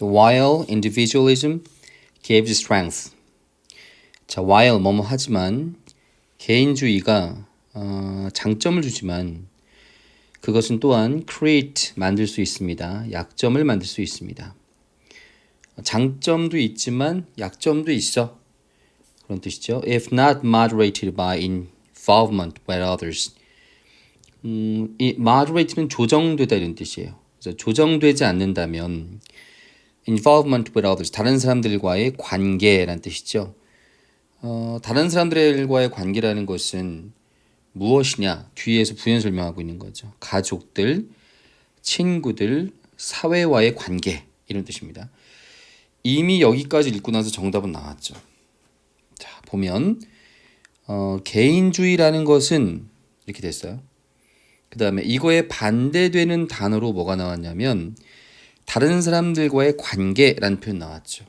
While individualism gives strength. 자, while 뭐뭐 하지만 개인주의가 장점을 주지만 그것은 또한 create 만들 수 있습니다. 약점을 만들 수 있습니다. 장점도 있지만 약점도 있어. 그런 뜻이죠. If not moderated by involvement with others. 이 moderate는 조정되다 이런 뜻이에요. 그래서 조정되지 않는다면 involvement with others, 다른 사람들과의 관계라는 뜻이죠. 다른 사람들과의 관계라는 것은 무엇이냐? 뒤에서 부연 설명하고 있는 거죠. 가족들, 친구들, 사회와의 관계 이런 뜻입니다. 이미 여기까지 읽고 나서 정답은 나왔죠. 자, 보면 개인주의라는 것은 이렇게 됐어요. 그 다음에 이거에 반대되는 단어로 뭐가 나왔냐면 다른 사람들과의 관계라는 표현 나왔죠.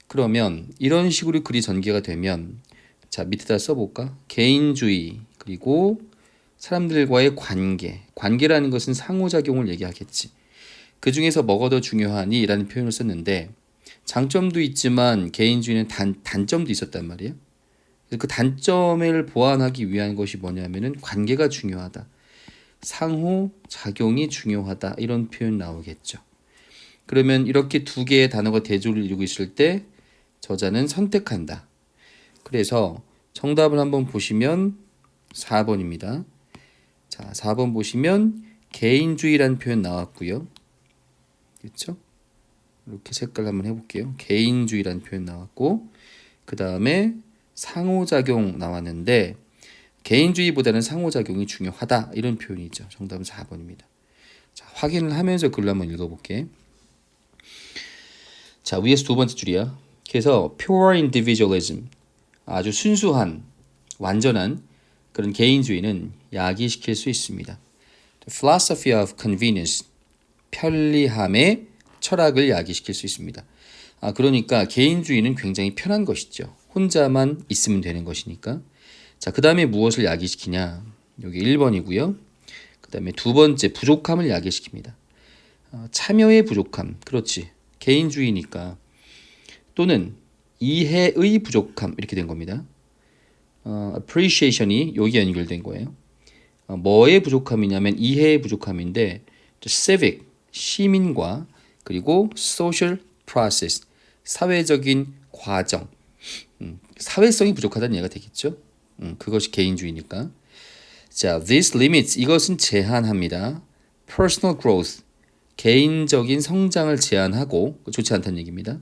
그러면 이런 식으로 글이 전개가 되면 자, 밑에다 써볼까? 개인주의 그리고 사람들과의 관계라는 것은 상호작용을 얘기하겠지. 그 중에서 뭐가 더 중요하니? 라는 표현을 썼는데 장점도 있지만 개인주의는 단점도 있었단 말이에요. 그 단점을 보완하기 위한 것이 뭐냐면은 관계가 중요하다. 상호작용이 중요하다. 이런 표현 나오겠죠. 그러면 이렇게 두 개의 단어가 대조를 이루고 있을 때 저자는 선택한다. 그래서 정답을 한번 보시면 4번입니다. 자, 4번 보시면 개인주의라는 표현 나왔고요. 그렇죠? 이렇게 색깔 한번 해볼게요. 개인주의라는 표현 나왔고 그 다음에 상호작용 나왔는데 개인주의보다는 상호작용이 중요하다. 이런 표현이죠. 정답은 4번입니다. 자, 확인을 하면서 글을 한번 읽어볼게. 자, 위에서 두 번째 줄이야. 그래서 pure individualism, 아주 순수한, 완전한 그런 개인주의는 야기시킬 수 있습니다. The philosophy of convenience, 편리함의 철학을 야기시킬 수 있습니다. 그러니까 개인주의는 굉장히 편한 것이죠. 혼자만 있으면 되는 것이니까. 자, 그 다음에 무엇을 야기시키냐? 여기 1번이고요. 그 다음에 두 번째, 부족함을 야기시킵니다. 참여의 부족함, 그렇지. 개인주의니까. 또는 이해의 부족함, 이렇게 된 겁니다. appreciation이 여기 연결된 거예요. 뭐의 부족함이냐면 이해의 부족함인데 civic, 시민과 그리고 social process, 사회적인 과정, 사회성이 부족하다는 얘기가 되겠죠. 그것이 개인주의니까. 자, this limits, 이것은 제한합니다. personal growth, 개인적인 성장을 제한하고 좋지 않다는 얘기입니다.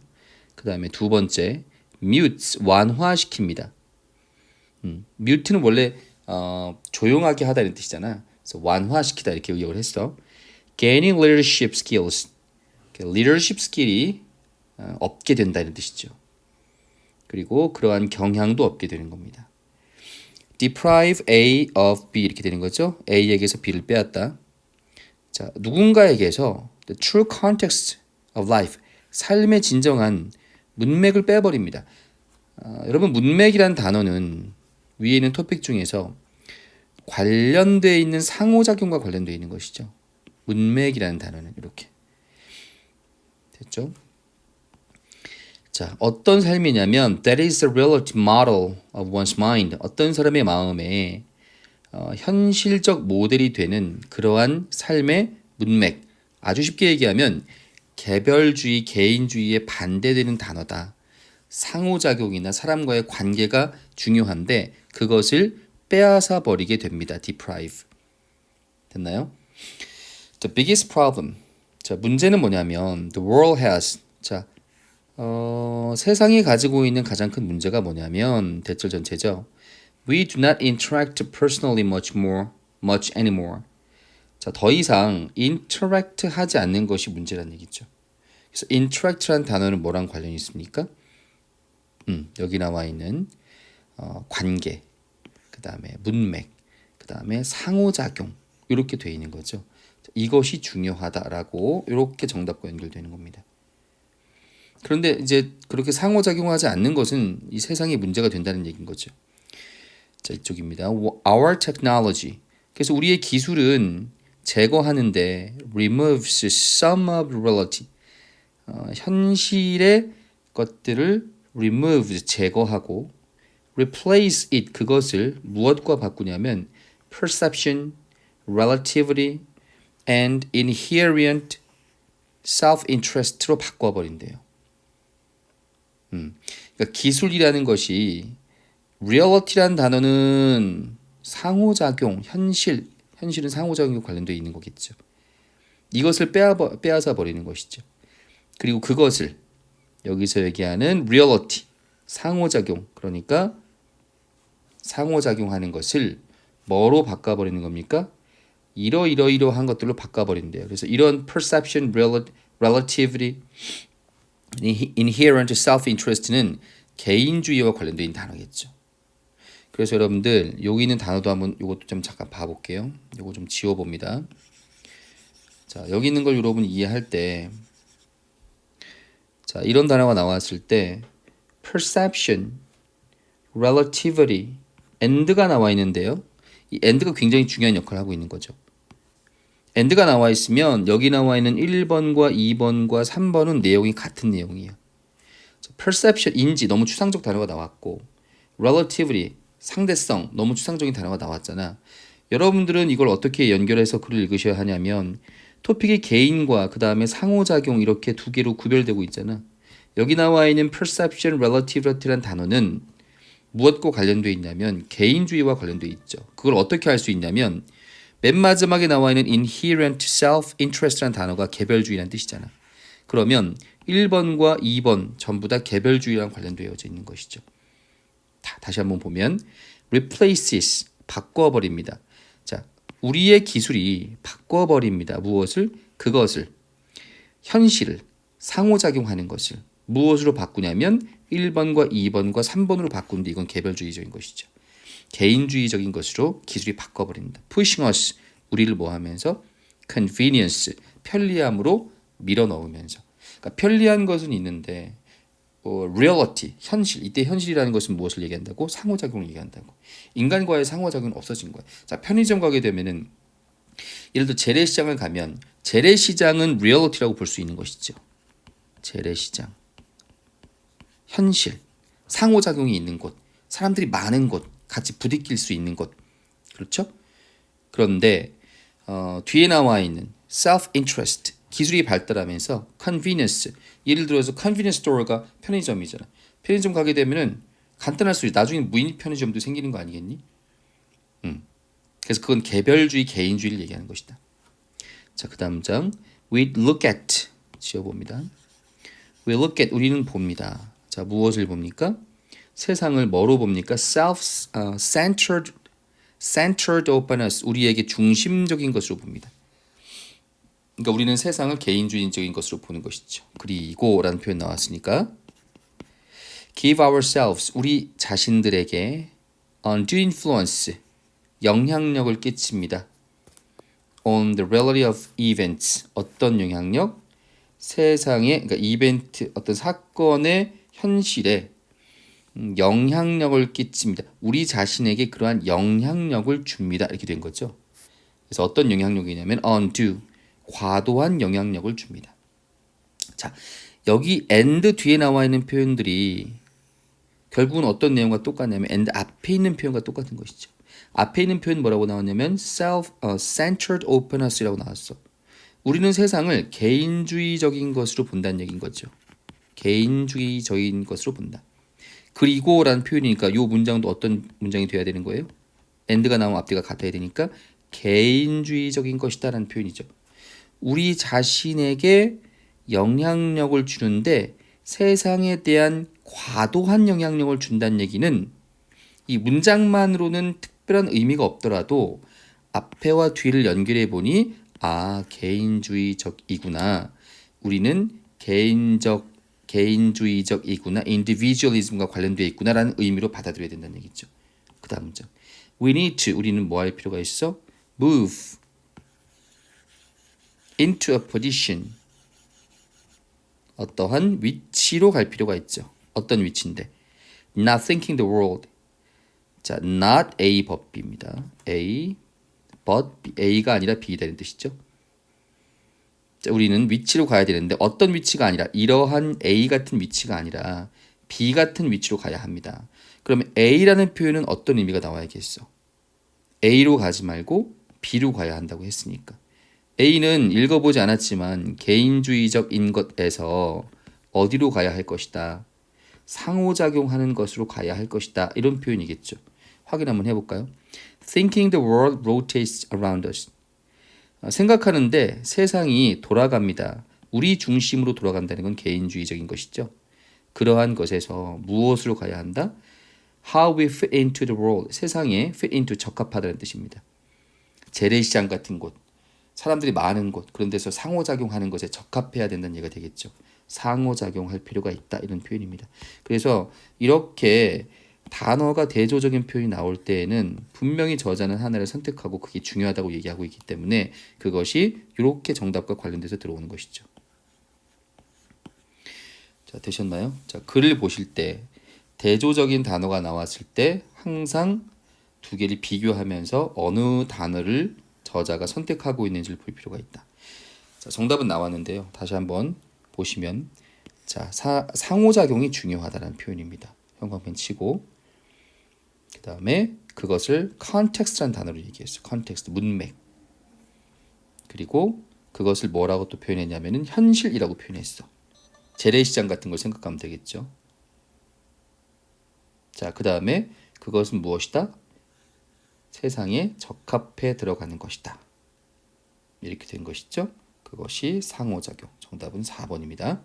그 다음에 두 번째, mute, 완화시킵니다. mute는 원래 조용하게 하다 이런 뜻이잖아. 그래서 완화시키다 이렇게 의역을 했어. gaining leadership skills, leadership skill이 없게 된다 이런 뜻이죠. 그리고 그러한 경향도 없게 되는 겁니다. deprive A of B 이렇게 되는 거죠. A에게서 B를 빼앗다. 자, 누군가에게서 the true context of life, 삶의 진정한 문맥을 빼버립니다. 여러분, 문맥이란 단어는 위에 있는 토픽 중에서 관련되어 있는 상호작용과 관련되어 있는 것이죠. 문맥이라는 단어는 이렇게 됐죠? 자, 어떤 삶이냐면 that is the relative model of one's mind. 어떤 사람의 마음에 현실적 모델이 되는 그러한 삶의 문맥. 아주 쉽게 얘기하면 개별주의, 개인주의에 반대되는 단어다. 상호작용이나 사람과의 관계가 중요한데 그것을 빼앗아 버리게 됩니다. deprive. 됐나요? The biggest problem. 자, 문제는 뭐냐면 the world has. 자, 세상이 가지고 있는 가장 큰 문제가 뭐냐면 대절 전체죠. We do not interact personally much anymore. 자, 더 이상 interact 하지 않는 것이 문제라는 얘기죠. 그래서 interact라는 단어는 뭐랑 관련이 있습니까? 여기 나와 있는 관계, 그 다음에 문맥, 그 다음에 상호작용 이렇게 되어 있는 거죠. 이것이 중요하다라고 이렇게 정답과 연결되는 겁니다. 그런데 이제 그렇게 상호작용하지 않는 것은 이 세상에 문제가 된다는 얘기인 거죠. 자, 이쪽입니다. Our technology. 그래서 우리의 기술은 제거하는데 removes some of reality. 현실의 것들을 remove 제거하고 replace it 그것을 무엇과 바꾸냐면 perception, relativity and inherent self-interest로 바꿔버린대요. 그러니까 기술이라는 것이 reality라는 단어는 상호작용, 현실은 상호작용과 관련되어 있는 거겠죠. 이것을 빼앗아 버리는 것이죠. 그리고 그것을 여기서 얘기하는 reality, 상호작용, 그러니까 상호작용하는 것을 뭐로 바꿔버리는 겁니까? 이러이러한 것들로 바꿔버린대요. 그래서 이런 perception, relativity, inherent self-interest는 개인주의와 관련된 있는 단어겠죠. 그래서 여러분들 여기 있는 단어도 한번 이것도 좀 잠깐 봐볼게요. 이거 좀 지워봅니다. 자, 여기 있는 걸 여러분 이해할 때, 자, 이런 단어가 나왔을 때 perception, relativity, and가 나와 있는데요. 이 and가 굉장히 중요한 역할을 하고 있는 거죠. and가 나와 있으면 여기 나와 있는 1번과 2번과 3번은 내용이 같은 내용이에요. perception, 인지, 너무 추상적 단어가 나왔고 relativity, 상대성, 너무 추상적인 단어가 나왔잖아. 여러분들은 이걸 어떻게 연결해서 글을 읽으셔야 하냐면 토픽이 개인과 그 다음에 상호작용 이렇게 두 개로 구별되고 있잖아. 여기 나와 있는 perception, relativity라는 단어는 무엇과 관련되어 있냐면 개인주의와 관련되어 있죠. 그걸 어떻게 할 수 있냐면 맨 마지막에 나와 있는 inherent self-interest라는 단어가 개별주의라는 뜻이잖아. 그러면 1번과 2번 전부 다 개별주의랑 관련되어 있는 것이죠. 다시 한번 보면 replaces, 바꿔버립니다. 자, 우리의 기술이 바꿔버립니다. 무엇을? 그것을, 현실을, 상호작용하는 것을 무엇으로 바꾸냐면 1번과 2번과 3번으로 바꾸는데 이건 개별주의적인 것이죠. 개인주의적인 것으로 기술이 바꿔버립니다. pushing us, 우리를 뭐 하면서? convenience, 편리함으로 밀어넣으면서. 그러니까 편리한 것은 있는데 reality, 현실, 이때 현실이라는 것은 무엇을 얘기한다고? 상호작용을 얘기한다고. 인간과의 상호작용은 없어진 거야. 자, 편의점 가게 되면은 예를 들어 재래시장을 가면 재래시장은 reality라고 볼 수 있는 것이죠. 재래시장, 현실, 상호작용이 있는 곳, 사람들이 많은 곳, 같이 부딪힐 수 있는 곳, 그렇죠? 그런데 뒤에 나와 있는 self-interest, 기술이 발달하면서 convenience, 예를 들어서 convenience store가 편의점이잖아. 편의점 가게 되면은 간단할 수 있어. 나중에 무인 편의점도 생기는 거 아니겠니? 그래서 그건 개별주의, 개인주의를 얘기하는 것이다. 자, 그 다음 장 we look at, 지어봅니다. we look at, 우리는 봅니다. 자, 무엇을 봅니까? 세상을 뭐로 봅니까? centered openness, 우리에게 중심적인 것으로 봅니다. 그러니까 우리는 세상을 개인주의적인 것으로 보는 것이죠. 그리고 라는 표현 나왔으니까 give ourselves, 우리 자신들에게 undue influence, 영향력을 끼칩니다. on the reality of events, 어떤 영향력? 세상의, 그러니까 이벤트, 어떤 사건의 현실에 영향력을 끼칩니다. 우리 자신에게 그러한 영향력을 줍니다. 이렇게 된 거죠. 그래서 어떤 영향력이냐면 undue, 과도한 영향력을 줍니다. 자, 여기 and 뒤에 나와 있는 표현들이 결국은 어떤 내용과 똑같냐면 and 앞에 있는 표현과 똑같은 것이죠. 앞에 있는 표현 뭐라고 나왔냐면 centered openness라고 나왔어. 우리는 세상을 개인주의적인 것으로 본다는 얘기인 거죠. 개인주의적인 것으로 본다. 그리고 라는 표현이니까 이 문장도 어떤 문장이 돼야 되는 거예요? and가 나오면 앞뒤가 같아야 되니까 개인주의적인 것이다 라는 표현이죠. 우리 자신에게 영향력을 주는데 세상에 대한 과도한 영향력을 준다는 얘기는 이 문장만으로는 특별한 의미가 없더라도 앞에와 뒤를 연결해 보니 개인주의적이구나. 우리는 개인주의적이구나. individualism과 관련되어 있구나라는 의미로 받아들여야 된다는 얘기죠. 그 다음 문장. We need to, 우리는 뭐 할 필요가 있어? move into a position, 어떠한 위치로 갈 필요가 있죠. 어떤 위치인데? Not thinking the world. 자, not A but B입니다. A but B. A가 아니라 B가 되는 뜻이죠. 자, 우리는 위치로 가야 되는데 어떤 위치가 아니라 이러한 A 같은 위치가 아니라 B 같은 위치로 가야 합니다. 그러면 A라는 표현은 어떤 의미가 나와야겠어? A로 가지 말고 B로 가야 한다고 했으니까. A는 읽어보지 않았지만 개인주의적인 것에서 어디로 가야 할 것이다. 상호작용하는 것으로 가야 할 것이다. 이런 표현이겠죠. 확인 한번 해볼까요? Thinking the world rotates around us. 생각하는데 세상이 돌아갑니다. 우리 중심으로 돌아간다는 건 개인주의적인 것이죠. 그러한 것에서 무엇으로 가야 한다? How we fit into the world. 세상에 fit into 적합하다는 뜻입니다. 재래시장 같은 곳, 사람들이 많은 곳, 그런 데서 상호작용하는 것에 적합해야 된다는 얘기가 되겠죠. 상호작용할 필요가 있다 이런 표현입니다. 그래서 이렇게 단어가 대조적인 표현이 나올 때에는 분명히 저자는 하나를 선택하고 그게 중요하다고 얘기하고 있기 때문에 그것이 이렇게 정답과 관련돼서 들어오는 것이죠. 자, 되셨나요? 자, 글을 보실 때 대조적인 단어가 나왔을 때 항상 두 개를 비교하면서 어느 단어를 저자가 선택하고 있는지를 볼 필요가 있다. 자, 정답은 나왔는데요. 다시 한번 보시면 자, 상호작용이 중요하다는 표현입니다. 형광펜 치고 그 다음에 그것을 context라는 단어로 얘기했어요. context, 문맥. 그리고 그것을 뭐라고 또 표현했냐면은 현실이라고 표현했어. 재래시장 같은 걸 생각하면 되겠죠. 자, 그 다음에 그것은 무엇이다? 세상에 적합해 들어가는 것이다. 이렇게 된 것이죠. 그것이 상호작용. 정답은 4번입니다.